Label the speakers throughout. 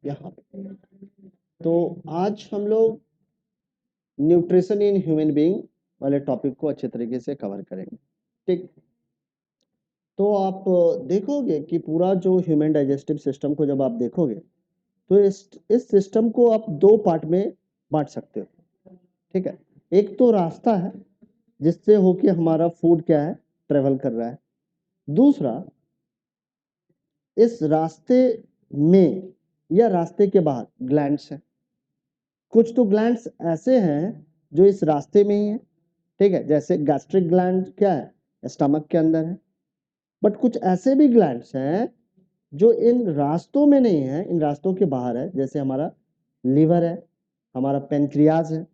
Speaker 1: यहाँ पे। तो आज हम लोग न्यूट्रिशन इन ह्यूमन बीइंग वाले टॉपिक को अच्छे तरीके से कवर करेंगे। ठीक, तो आप देखोगे कि पूरा जो ह्यूमन डाइजेस्टिव सिस्टम को जब आप देखोगे तो इस सिस्टम को आप दो पार्ट में बांट सकते हो। ठीक है, एक तो रास्ता है जिससे होके हमारा फूड क्या है, ट्रेवल कर रहा है। दूसरा, इस रास्ते में या रास्ते के बाहर ग्लैंड्स हैं। कुछ तो ग्लैंड्स ऐसे हैं जो इस रास्ते में ही है, ठीक है, जैसे गैस्ट्रिक ग्लैंड क्या है, स्टमक के अंदर है। बट कुछ ऐसे भी ग्लैंड्स हैं जो इन रास्तों में नहीं है, इन रास्तों के बाहर है, जैसे हमारा लीवर है, हमारा पेनक्रियाज है।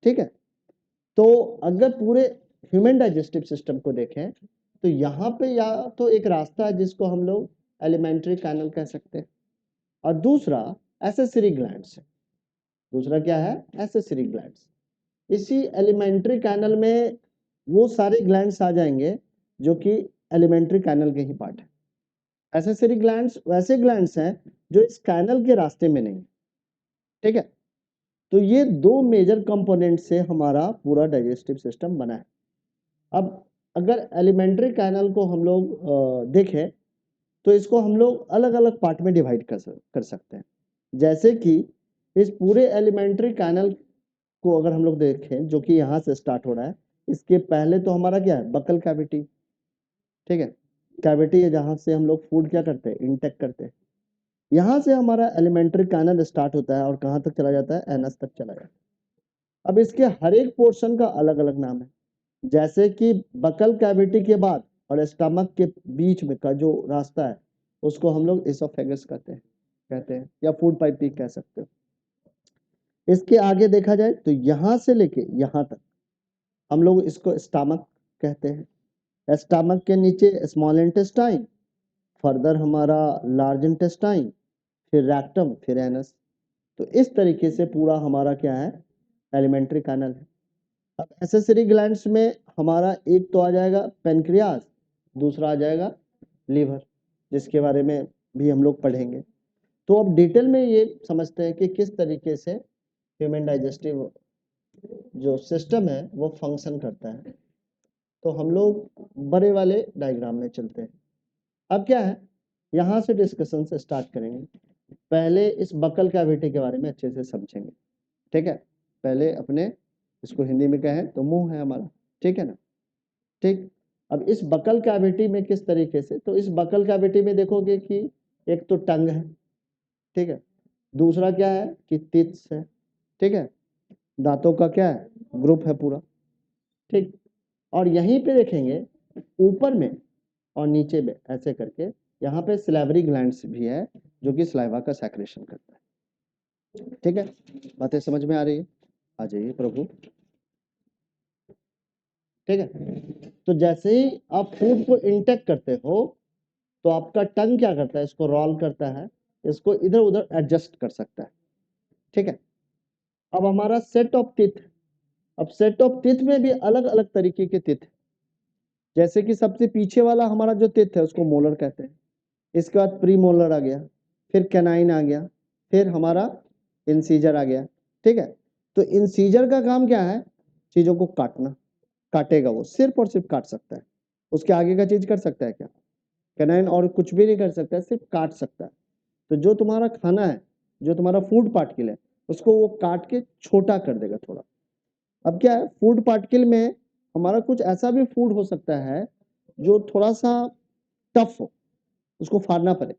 Speaker 1: ठीक है, तो अगर पूरे ह्यूमन डाइजेस्टिव सिस्टम को देखें तो यहाँ पे या तो एक रास्ता है जिसको हम लोग एलिमेंट्री कैनल कह सकते हैं, और दूसरा एसेसरी ग्लैंड्स है। दूसरा क्या है, एसेसरी ग्लैंड्स। इसी एलिमेंट्री कैनल में वो सारे ग्लैंड्स आ जाएंगे जो कि एलिमेंट्री कैनल के ही पार्ट है। एसेसरी ग्लैंड्स वैसे ग्लैंड्स हैं जो इस कैनल के रास्ते में नहीं। ठीक है, तो ये दो मेजर कंपोनेंट से हमारा पूरा डाइजेस्टिव सिस्टम बना है। अब अगर एलिमेंट्री कैनल को हम लोग देखें तो इसको हम लोग अलग अलग पार्ट में डिवाइड कर सकते हैं। जैसे कि इस पूरे एलिमेंट्री कैनल को अगर हम लोग देखें जो कि यहाँ से स्टार्ट हो रहा है, इसके पहले तो हमारा क्या है, बकल कैविटी। ठीक है, कैविटी है जहाँ से हम लोग फूड क्या करते हैं, इंटेक करते हैं। यहाँ से हमारा एलिमेंट्री कैनल स्टार्ट होता है और कहाँ तक चला जाता है, एनस तक चला जाता है। अब इसके हर एक पोर्शन का अलग अलग नाम है। जैसे कि बकल कैविटी के बाद और स्टमक के बीच में का जो रास्ता है उसको हम लोग एसोफेगस कहते हैं या फूड पाइप भी कह सकते हो। इसके आगे देखा जाए तो यहाँ से लेके यहाँ तक हम लोग इसको स्टमक कहते हैं। स्टमक के नीचे स्मॉल इंटेस्टाइन, फर्दर हमारा लार्ज इंटेस्टाइन, फिर रेक्टम, फिर एनस। तो इस तरीके से पूरा हमारा क्या है, एलिमेंट्री कैनल है। अब एसेसरी ग्लैंड्स में हमारा एक तो आ जाएगा पेनक्रियाज, दूसरा आ जाएगा लीवर, जिसके बारे में भी हम लोग पढ़ेंगे। तो अब डिटेल में ये समझते हैं कि किस तरीके से ह्यूमन डाइजेस्टिव जो सिस्टम है वो फंक्शन करता है। तो हम लोग बड़े वाले डायग्राम में चलते हैं। अब क्या है, यहाँ से डिस्कशन से स्टार्ट करेंगे। पहले इस बकल कैविटी के बारे में अच्छे से समझेंगे। ठीक है, पहले अपने इसको हिंदी में कहें तो मुंह है हमारा, ठीक है ना। ठीक, अब इस बकल कैविटी में किस तरीके से, तो इस बकल कैविटी में देखोगे कि एक तो टंग है, ठीक है, दूसरा क्या है कि टिप्स है, ठीक है, दांतों का क्या है, ग्रुप है पूरा। ठीक, और यहीं पे देखेंगे ऊपर में और नीचे में ऐसे करके यहाँ पे सिलेवरी ग्लैंड्स भी है जो कि सलाइवा का सेक्रेशन करता है। ठीक है, बातें समझ में आ रही है, आ जाइए प्रभु। ठीक है, तो जैसे ही आप फूड को इंटेक करते हो तो आपका टंग क्या करता है, इसको रोल करता है, इसको इधर उधर एडजस्ट कर सकता है। ठीक है, अब हमारा सेट ऑफ टीथ, अब सेट ऑफ टीथ में भी अलग अलग तरीके के टीथ, जैसे कि सबसे पीछे वाला हमारा जो टीथ है उसको मोलर कहते हैं। इसके बाद प्री मोलर आ गया, फिर कैनाइन आ गया, फिर हमारा इंसीजर आ गया। ठीक है, तो इंसीजर का काम क्या है, चीजों को काटना, काटेगा वो, सिर्फ और सिर्फ काट सकता है। उसके आगे का चीज कर सकता है क्या, कैनाइन और कुछ भी नहीं कर सकता है, सिर्फ काट सकता है। तो जो तुम्हारा खाना है, जो तुम्हारा फूड पार्टिकल है, उसको वो काट के छोटा कर देगा थोड़ा। अब क्या है, फूड पार्टिकल में हमारा कुछ ऐसा भी फूड हो सकता है जो थोड़ा सा टफ हो, उसको फाड़ना पड़े,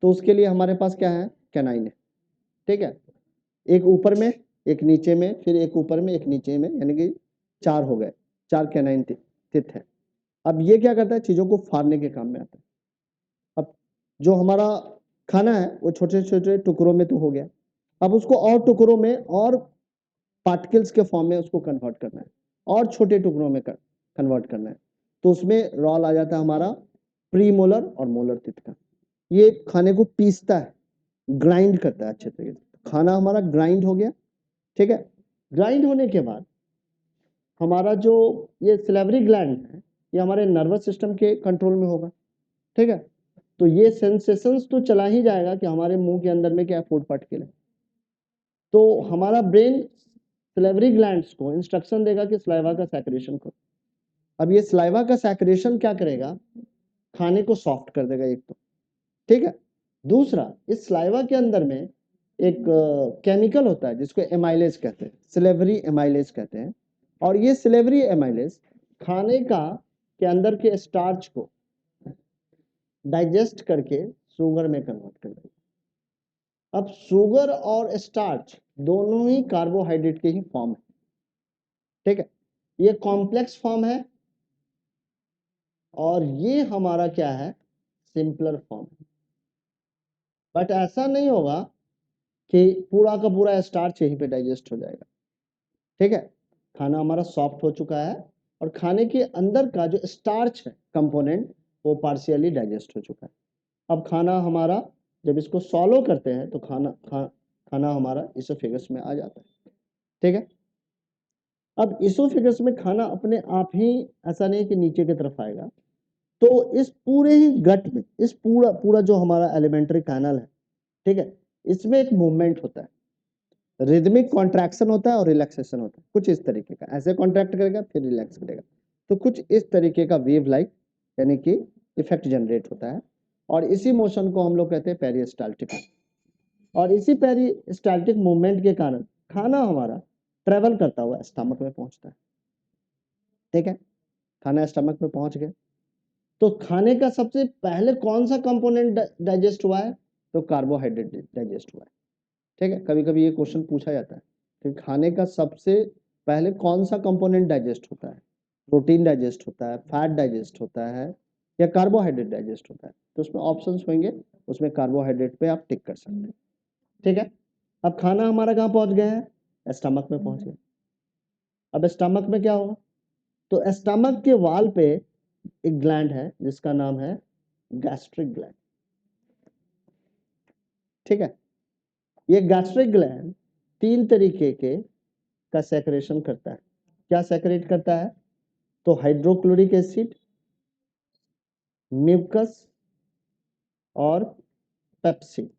Speaker 1: तो उसके लिए हमारे पास क्या है, कैनाइन है। ठीक है, एक ऊपर में, एक नीचे में, फिर एक ऊपर में, एक नीचे में, यानी कि 4 हो गए, 4 कैनाइन टिथ है। अब ये क्या करता है, चीजों को फाड़ने के काम में आता है। अब जो हमारा खाना है वो छोटे छोटे टुकड़ों में तो हो गया, अब उसको और टुकड़ों में और पार्टिकल्स के फॉर्म में उसको कन्वर्ट करना है, और छोटे टुकड़ों में कन्वर्ट करना है। तो उसमें रोल आ जाता है हमारा प्री मोलर और मोलर टिथ का। ये खाने को पीसता है, ग्राइंड करता है अच्छे तरीके से, खाना हमारा ग्राइंड हो गया। ठीक है, ग्राइंड होने के बाद हमारा जो ये सिलेवरी ग्लैंड है ये हमारे नर्वस सिस्टम के कंट्रोल में होगा। ठीक है, तो ये सेंसेशंस तो चला ही जाएगा कि हमारे मुंह के अंदर में क्या फूड पार्टिकल है। तो हमारा ब्रेन सलेवरी ग्लैंड्स को इंस्ट्रक्शन देगा कि सलाइवा का सैचुरेशन करो। अब ये सलाइवा का सैचुरेशन क्या करेगा, खाने को सॉफ्ट कर देगा एक तो, ठीक है। दूसरा, इस सलाइवा के अंदर में एक केमिकल होता है जिसको एमाइलेज कहते हैं, सिलेवरी एमाइलेज कहते हैं। और ये सिलेवरी एमाइलेज खाने का के अंदर के स्टार्च को डाइजेस्ट करके शुगर में कन्वर्ट कर देगा। अब शुगर और स्टार्च दोनों ही कार्बोहाइड्रेट के ही फॉर्म है, ठीक है। ये कॉम्प्लेक्स फॉर्म है और ये हमारा क्या है, सिंपलर फॉर्म है। बट ऐसा नहीं होगा कि पूरा का पूरा स्टार्च यहीं पे डाइजेस्ट हो जाएगा, ठीक है। खाना हमारा सॉफ्ट हो चुका है और खाने के अंदर का जो स्टार्च है कंपोनेंट वो पार्शियली डाइजेस्ट हो चुका है। अब खाना हमारा जब इसको सॉलो करते हैं तो खाना हमारा इसोफेगस में आ जाता है, ठीक है। अब इसोफेगस में खाना अपने आप ही ऐसा नहीं कि नीचे की तरफ आएगा, तो इस पूरे ही गट में इस पूरा पूरा जो हमारा एलिमेंट्री कैनल है, ठीक है, इसमें एक मूवमेंट होता है, रिदमिक कॉन्ट्रैक्शन होता है और रिलैक्सेशन होता है। कुछ इस तरीके का, ऐसे कॉन्ट्रैक्ट करेगा फिर रिलैक्स करेगा, तो कुछ इस तरीके का वेव लाइक यानी कि इफेक्ट जनरेट होता है। और इसी मोशन को हम लोग कहते हैं पेरिस्टाल्टिक। और इसी पेरिस्टाल्टिक मूवमेंट के कारण खाना हमारा ट्रेवल करता हुआ स्टमक में पहुंचता है, ठीक है। खाना स्टमक में पहुंच गया तो खाने का सबसे पहले कौन सा कंपोनेंट डाइजेस्ट हुआ है, तो कार्बोहाइड्रेट डाइजेस्ट हुआ है, ठीक है। कभी कभी ये क्वेश्चन पूछा जाता है कि खाने का सबसे पहले कौन सा कंपोनेंट डाइजेस्ट होता है, प्रोटीन डाइजेस्ट होता है, फैट डाइजेस्ट होता है या कार्बोहाइड्रेट डाइजेस्ट होता है। तो उसमें ऑप्शंस होंगे, उसमें कार्बोहाइड्रेट पे आप टिक कर सकते हैं, ठीक है। अब खाना हमारा कहाँ पहुंच गया है, स्टमक में पहुंच गया। अब स्टमक में क्या होगा, तो स्टमक के वाल पे एक ग्लैंड है जिसका नाम है गैस्ट्रिक ग्लैंड, ठीक है। ये गैस्ट्रिक ग्लैंड 3 तरीके के का सेक्रेशन करता है। क्या सेक्रेट करता है, तो हाइड्रोक्लोरिक एसिड, म्यूकस और पेप्सिन,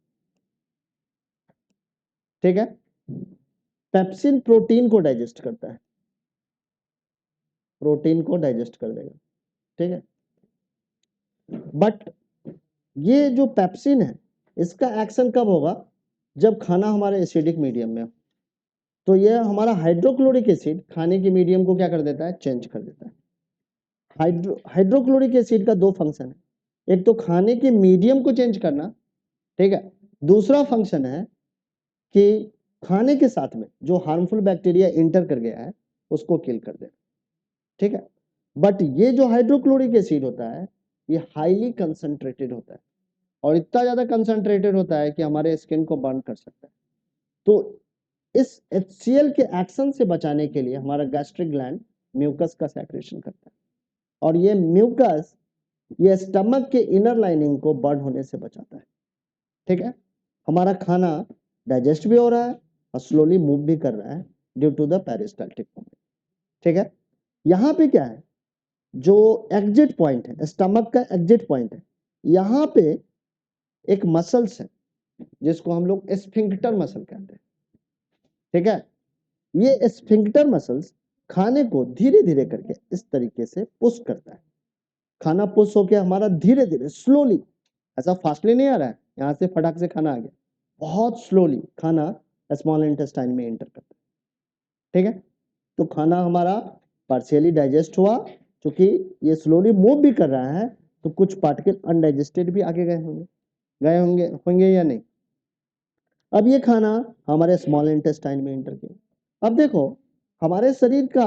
Speaker 1: ठीक है। पेप्सिन प्रोटीन को डाइजेस्ट करता है, प्रोटीन को डाइजेस्ट कर देगा, ठीक है। बट ये जो पेप्सिन है इसका एक्शन कब होगा, जब खाना हमारे एसिडिक मीडियम में हो। तो ये हमारा हाइड्रोक्लोरिक एसिड खाने के मीडियम को क्या कर देता है, चेंज कर देता है। हाइड्रोक्लोरिक एसिड का 2 फंक्शन है, एक तो खाने के मीडियम को चेंज करना, ठीक है। दूसरा फंक्शन है कि खाने के साथ में जो हार्मफुल बैक्टीरिया इंटर कर गया है उसको किल कर देना, ठीक है। बट ये जो हाइड्रोक्लोरिक एसिड होता है ये हाईली कंसंट्रेटेड होता है और इतना ज्यादा कंसंट्रेटेड होता है कि हमारे स्किन को बर्न कर सकता है। तो इस HCl के एक्शन से बचाने के लिए हमारा गैस्ट्रिक ग्लैंड म्यूकस का सेक्रेशन करता है और ये म्यूकस ये स्टमक के इनर लाइनिंग को बर्न होने से बचाता है, ठीक है। हमारा खाना डाइजेस्ट भी हो रहा है और स्लोली मूव भी कर रहा है due to the peristaltic movement, ठीक है। यहाँ पे क्या है, जो एग्जिट पॉइंट है, स्टमक का एग्जिट पॉइंट है, यहाँ पे एक मसल्स है जिसको हम लोग स्फिंक्टर मसल कहते हैं, ठीक है। ये स्फिंक्टर मसल्स खाने को धीरे धीरे करके इस तरीके से पुश करता है। खाना पुश होके हमारा धीरे धीरे स्लोली, ऐसा फास्टली नहीं आ रहा है यहाँ से फटाक से खाना आ गया, बहुत स्लोली खाना स्मॉल इंटेस्टाइन में एंटर करता है, ठीक है। तो खाना हमारा पार्शियली डाइजेस्ट हुआ, क्योंकि ये स्लोली मूव भी कर रहा है तो कुछ पार्टिकल अनडाइजेस्टेड भी आगे गए होंगे या नहीं। अब ये खाना हमारे स्मॉल इंटेस्टाइन में एंटर किया। अब देखो हमारे शरीर का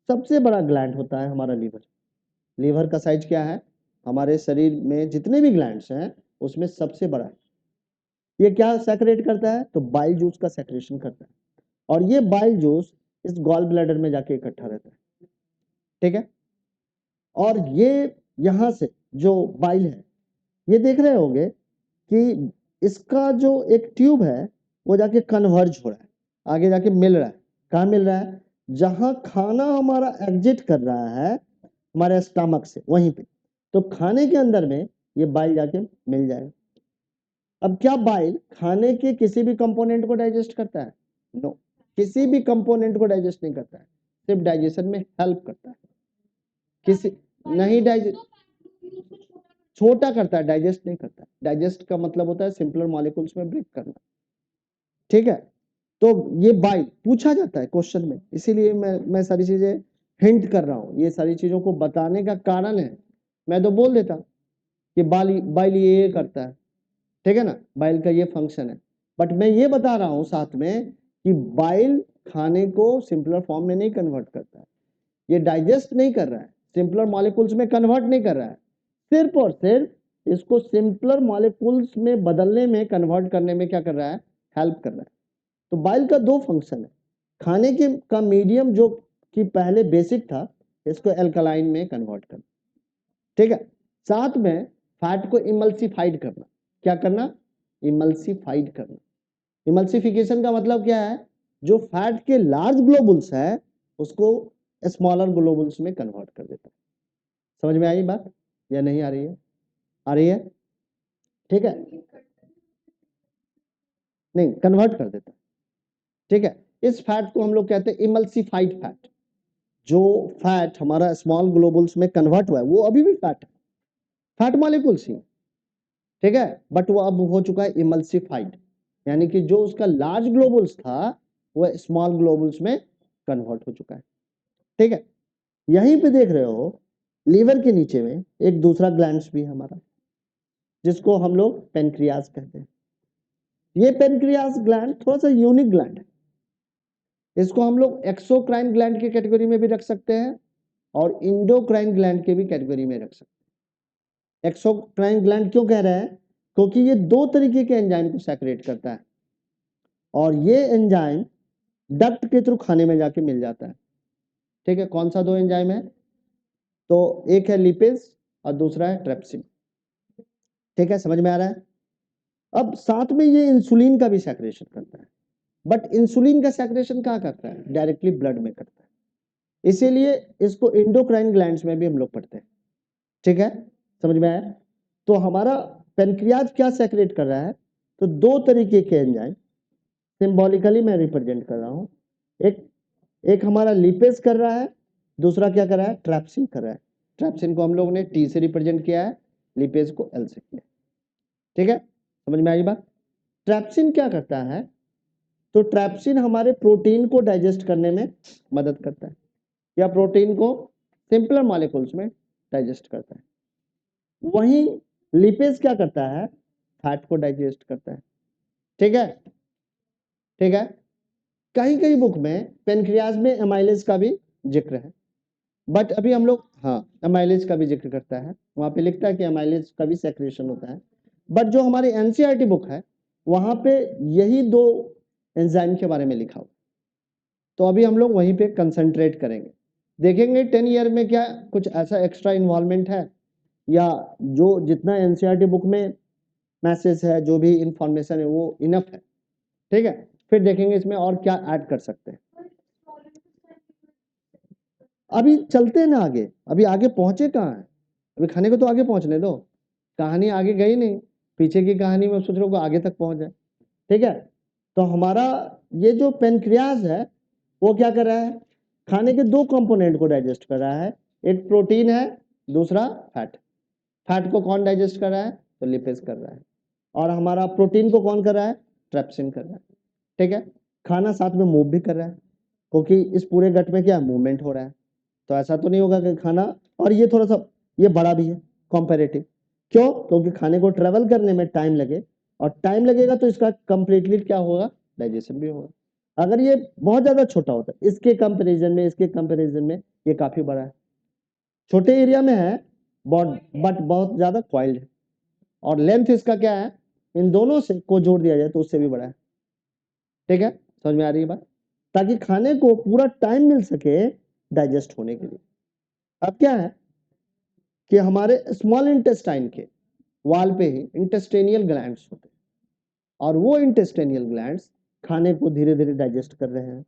Speaker 1: सबसे बड़ा ग्लैंड होता है हमारा लीवर। लीवर का साइज क्या है, हमारे शरीर में जितने भी ग्लैंड्स हैं उसमें सबसे बड़ा है। ये क्या सेक्रेट करता है, तो बाइल जूस का सेक्रेशन करता है और ये बाइल जूस इस गॉल ब्लैडर में जाके इकट्ठा रहता है, ठीक है। और ये यहाँ से जो बाइल है ये देख रहे होंगे कि इसका जो एक ट्यूब है वो जाके कन्वर्ज हो रहा है, आगे जाके मिल रहा है। कहाँ मिल रहा है, जहां खाना हमारा एग्जिट कर रहा है हमारे स्टमक से वहीं पे। तो खाने के अंदर में ये बाइल जाके मिल जाएगा। अब क्या बाइल खाने के किसी भी कंपोनेंट को डाइजेस्ट करता है? नो, किसी भी कंपोनेंट को डाइजेस्ट नहीं करता है, सिर्फ डाइजेशन में हेल्प करता है। किसी नहीं डाइजेस्ट, छोटा करता है, डाइजेस्ट नहीं करता। डाइजेस्ट का मतलब होता है सिंपलर मॉलिक्यूल्स में ब्रेक करना, ठीक है। तो ये बाइल पूछा जाता है क्वेश्चन में, इसीलिए मैं सारी चीजें हिंट कर रहा हूँ। ये सारी चीजों को बताने का कारण है, मैं तो बोल देता कि बाइल ये करता है, ठीक है ना, बाइल का ये फंक्शन है। बट मैं ये बता रहा हूँ साथ में कि बाइल खाने को सिंपलर फॉर्म में नहीं कन्वर्ट करता है, ये डाइजेस्ट नहीं कर रहा है, सिंपलर मॉलिक्यूल्स में कन्वर्ट नहीं कर रहा है, सिर्फ और सिर्फ इसको सिंपलर मॉलिक्यूल्स में बदलने में, कन्वर्ट करने में क्या कर रहा है? हेल्प कर रहा है। तो बाइल का दो फंक्शन है, खाने के का मीडियम जो कि पहले बेसिक था, इसको एल्कलाइन में कन्वर्ट करना, ठीक है, साथ में फैट को इमल्सिफाइड करना। क्या करना? इमल्सिफाइड करना। इमल्सिफिकेशन का मतलब क्या है? जो फैट के लार्ज ग्लोबुल्स है उसको स्मॉलर ग्लोबुल्स में कन्वर्ट कर देता है। समझ में आई बात या नहीं आ रही है? आ रही है, ठीक है, नहीं कन्वर्ट कर देता है, ठीक है। इस फैट को हम लोग कहते हैं इमल्सिफाइड फैट। जो फैट हमारा स्मॉल ग्लोबुल्स में कन्वर्ट हुआ है वो अभी भी फैट है, फैट मॉलिक्यूल्स ही, ठीक है, बट वो अब हो चुका है इमल्सिफाइड, यानी कि जो उसका लार्ज ग्लोबुल्स था वो स्मॉल ग्लोबुल्स में कन्वर्ट हो चुका है, ठीक है। यहीं पे देख रहे हो लीवर के नीचे में एक दूसरा ग्लैंड्स भी है हमारा, जिसको हम लोग पेनक्रियाज कहते हैं। ये पेनक्रियाज ग्लैंड थोड़ा सा यूनिक ग्लैंड है, इसको हम लोग एक्सोक्राइन ग्लैंड की कैटेगरी में भी रख सकते हैं और इंडोक्राइन ग्लैंड के भी कैटेगरी में रख सकते हैं। एक्सोक्राइन ग्लैंड क्यों कह रहे हैं? क्योंकि ये दो तरीके के एंजाइम को सेक्रेट करता है और ये एंजाइम डक्ट के थ्रू खाने में जाके मिल जाता है, ठीक है। कौन सा दो एंजाइम है? तो एक है लिपेज और दूसरा है ट्रेप्सिन, ठीक है, समझ में आ रहा है? अब साथ में ये इंसुलिन का भी सेक्रेशन करता है, बट इंसुलिन का सेक्रेशन कहाँ करता है? डायरेक्टली ब्लड में करता है, इसीलिए इसको इंडोक्राइन ग्लैंड्स में भी हम लोग पढ़ते हैं, ठीक है, समझ में आया? तो हमारा पेनक्रियाज क्या सेक्रेट कर रहा है? तो दो तरीके के एंजाइम सिंबॉलिकली मैं रिप्रेजेंट कर रहा हूं, एक हमारा लिपेज कर रहा है, दूसरा क्या कर रहा है? ट्रैप्सिन कर रहा है। ट्रैप्सिन को हम लोग ने टी से रिप्रेजेंट किया है, लिपेज को एल से किया, ठीक है, समझ में आई बात? ट्रैप्सिन क्या करता है? तो ट्रैप्सिन हमारे प्रोटीन को डाइजेस्ट करने में मदद करता है, या प्रोटीन को सिंपलर मॉलिक्यूल्स में डाइजेस्ट करता है। वहीं लिपेज क्या करता है? फैट को डाइजेस्ट करता है, ठीक है, ठीक है। कहीं कहीं बुक में पेनक्रियाज में एमाइलेज का भी जिक्र है, बट अभी हम लोग, हाँ, एमाइलेज का भी जिक्र करता है, वहां पे लिखता है कि एमाइलेज का भी सेक्रेशन होता है, बट जो हमारी एनसीईआरटी बुक है वहां पे यही दो एंजाइम के बारे में लिखा हुआ, तो अभी हम लोग वहीं पे कंसंट्रेट करेंगे, देखेंगे 10 ईयर में क्या कुछ ऐसा एक्स्ट्रा इन्वॉल्वमेंट है, या जो जितना एनसीईआरटी बुक में मैसेज है, जो भी इंफॉर्मेशन है वो इनफ है, ठीक है। फिर देखेंगे इसमें और क्या ऐड कर सकते हैं। अभी चलते हैं ना आगे, अभी आगे पहुंचे कहाँ है? अभी खाने को तो आगे पहुंचने दो, कहानी आगे गई नहीं, पीछे की कहानी में सोच रहा हूँ आगे तक पहुंच जाए, ठीक है। तो हमारा ये जो पेनक्रियाज है वो क्या कर रहा है? खाने के दो कंपोनेंट को डाइजेस्ट कर रहा है, एक प्रोटीन है, दूसरा फैट। फैट को कौन डाइजेस्ट कर रहा है? तो लिपेज कर रहा है, और हमारा प्रोटीन को कौन कर रहा है? ट्रेप्सिन कर रहा है, ठीक है। खाना साथ में मूव भी कर रहा है, क्योंकि इस पूरे गट में क्या मूवमेंट हो रहा है, तो ऐसा तो नहीं होगा कि खाना, और ये थोड़ा सा ये बड़ा भी है कंपैरेटिव, क्यों? क्योंकि खाने को ट्रेवल करने में टाइम लगे, और टाइम लगेगा तो इसका कंप्लीटली क्या होगा? डाइजेशन भी होगा। अगर ये बहुत ज्यादा छोटा होता है इसके कंपैरिजन में ये काफी बड़ा है, छोटे एरिया में है बट बहुत ज्यादा क्वाइल्ड है, और लेंथ इसका क्या है? इन दोनों से को जोड़ दिया जाए तो उससे भी बड़ा है, ठीक है, समझ में आ रही है बात? ताकि खाने को पूरा टाइम मिल सके डाइजेस्ट होने के लिए। अब क्या है कि हमारे स्मॉल इंटेस्टाइन के वॉल पे ही इंटेस्टेनियल ग्लैंड्स होते हैं, और वो इंटेस्टेनियल ग्लैंड्स खाने को धीरे धीरे डाइजेस्ट कर रहे हैं,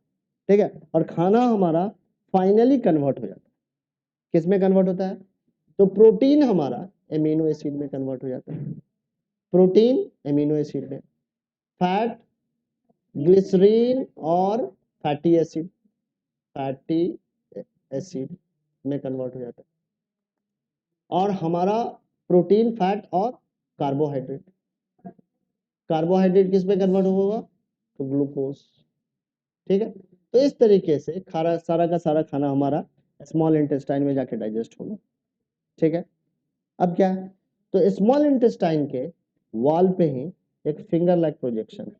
Speaker 1: ठीक है, और खाना हमारा फाइनली कन्वर्ट हो जाता है। किस में कन्वर्ट होता है? तो प्रोटीन हमारा एमिनो एसिड में कन्वर्ट हो जाता है, प्रोटीन एमिनो एसिड में, फैट ग्लिसरीन और फैटी एसिड में कन्वर्ट हो जाता है, और हमारा प्रोटीन फैट और कार्बोहाइड्रेट किस में कन्वर्ट होगा, तो ग्लूकोज। ठीक है, तो इस तरीके से सारा का सारा खाना हमारा स्मॉल इंटेस्टाइन में जाके डाइजेस्ट होगा। ठीक है, अब क्या है, तो स्मॉल इंटेस्टाइन के वॉल पे ही एक फिंगर लाइक प्रोजेक्शन है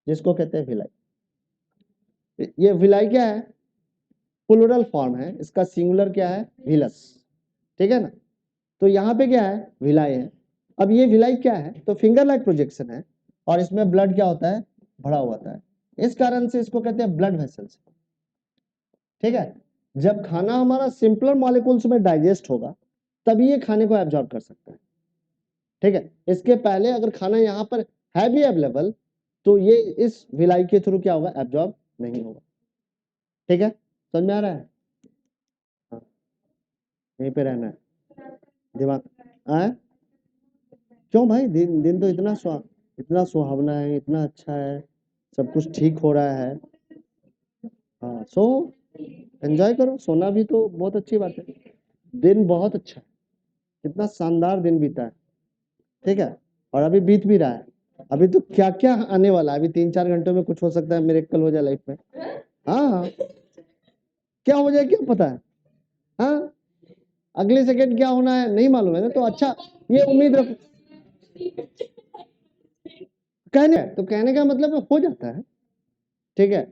Speaker 1: जिसको कहते हैं विलाई। ये विलाई क्या है, प्लूरल फॉर्म है, इसका सिंगुलर क्या है, विलस। ठीक है ना, तो यहाँ पे क्या है, विलाई है। अब ये विलाई क्या है, तो फिंगर लाइक प्रोजेक्शन है, और इसमें ब्लड क्या होता है, भरा हुआ होता है, इस कारण से इसको कहते हैं ब्लड वेसल्स। ठीक है, जब खाना हमारा सिंपलर मॉलिक्यूल्स में डाइजेस्ट होगा तभी ये खाने को एब्जॉर्ब कर सकता है। ठीक है, इसके पहले अगर खाना यहाँ पर है भी अवेलेबल तो ये इस विलाई के थ्रू क्या होगा, एब्जॉर्ब नहीं होगा। ठीक है, समझ में आ रहा है, हाँ, यहीं पे रहना है दिमाग। आए क्यों भाई, दिन तो इतना सुहावना है, इतना अच्छा है, सब कुछ ठीक हो रहा है। हाँ, सो एंजॉय करो, सोना भी तो बहुत अच्छी बात है। दिन बहुत अच्छा है, कितना शानदार दिन बीता है। ठीक है, और अभी बीत भी रहा है, अभी तो क्या क्या आने वाला है, अभी 3-4 घंटों में कुछ हो सकता है, मिरेकल हो जाए लाइफ में। हाँ, क्या हो जाए क्या पता है, हाँ, अगले सेकंड क्या होना है नहीं मालूम है ना, तो अच्छा ये उम्मीद रखो। कहने का मतलब हो जाता है। ठीक है,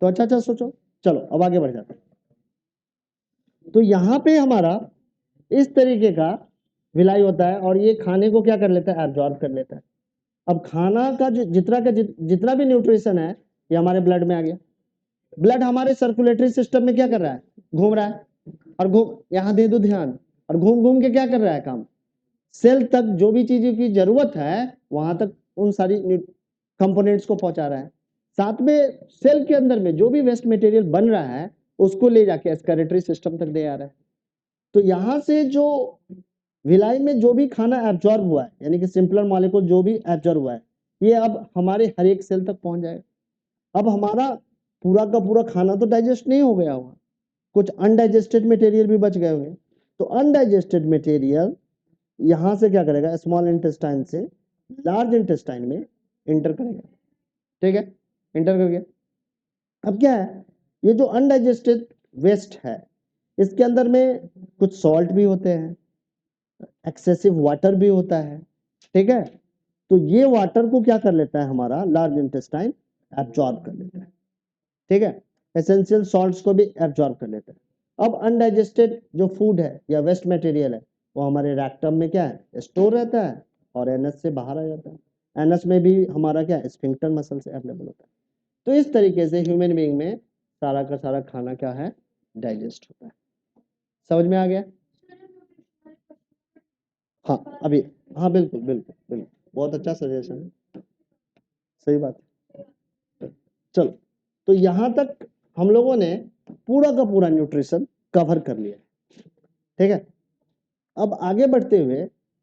Speaker 1: तो अच्छा सोचो, चलो अब आगे बढ़ जाते हैं। तो यहाँ पे हमारा इस तरीके का विलाई होता है, और ये खाने को क्या कर लेता है, एब्जॉर्ब कर लेता है। अब खाना का जितना भी न्यूट्रिशन है ये हमारे ब्लड में आ गया। ब्लड हमारे सर्कुलेटरी सिस्टम में क्या कर रहा है, घूम रहा है, और यहाँ दे दो ध्यान, और घूम घूम के क्या कर रहा है काम, सेल तक जो भी चीजों की जरूरत है वहां तक उन सारी कंपोनेंट्स को पहुंचा रहा है। साथ में सेल के अंदर में जो भी वेस्ट मटेरियल बन रहा है उसको ले जाके एक्सक्रीटरी सिस्टम तक दे आ रहा है। तो यहाँ से जो विलाई में जो भी खाना एब्जॉर्ब हुआ है, यानी कि सिंपलर मॉलिक्यूल जो भी एब्जॉर्ब हुआ है, ये अब हमारे हर एक सेल तक पहुंच जाएगा। अब हमारा पूरा का पूरा खाना तो डाइजेस्ट नहीं हो गया होगा, कुछ अनडाइजेस्टेड मटेरियल भी बच गए होंगे। तो अनडाइजेस्टेड मटेरियल यहां से क्या करेगा, स्मॉल इंटेस्टाइन से लार्ज इंटेस्टाइन में इंटर करेगा। ठीक है, इंटर कर गया। अब क्या है, ये जो अनडाइजेस्टेड वेस्ट है इसके अंदर में कुछ सॉल्ट भी होते हैं, एक्सेसिव वाटर भी होता है। ठीक है, तो ये वाटर को क्या कर लेता है, हमारा लार्ज इंटेस्टाइन एब्जॉर्ब कर लेता है। ठीक है, एसेंशियल सॉल्ट्स को भी एब्जॉर्ब कर लेता है। अब अनडाइजेस्टेड जो फूड है या वेस्ट मटेरियल है वो हमारे रेक्टम में क्या है, स्टोर रहता है, और एनएस से बाहर आ जाता है। एनएस में भी हमारा क्या है, स्फिंक्टर मसल से अवेलेबल होता है। तो इस तरीके से ह्यूमन बीइंग में सारा का सारा खाना क्या है, डाइजेस्ट होता है। समझ में आ गया, हाँ अभी, हाँ बिल्कुल बिल्कुल बिल्कुल, बहुत अच्छा सजेशन है, सही बात है। चलो, तो यहाँ तक हम लोगों ने पूरा का पूरा न्यूट्रिशन कवर कर लिया। ठीक है, अब आगे बढ़ते हुए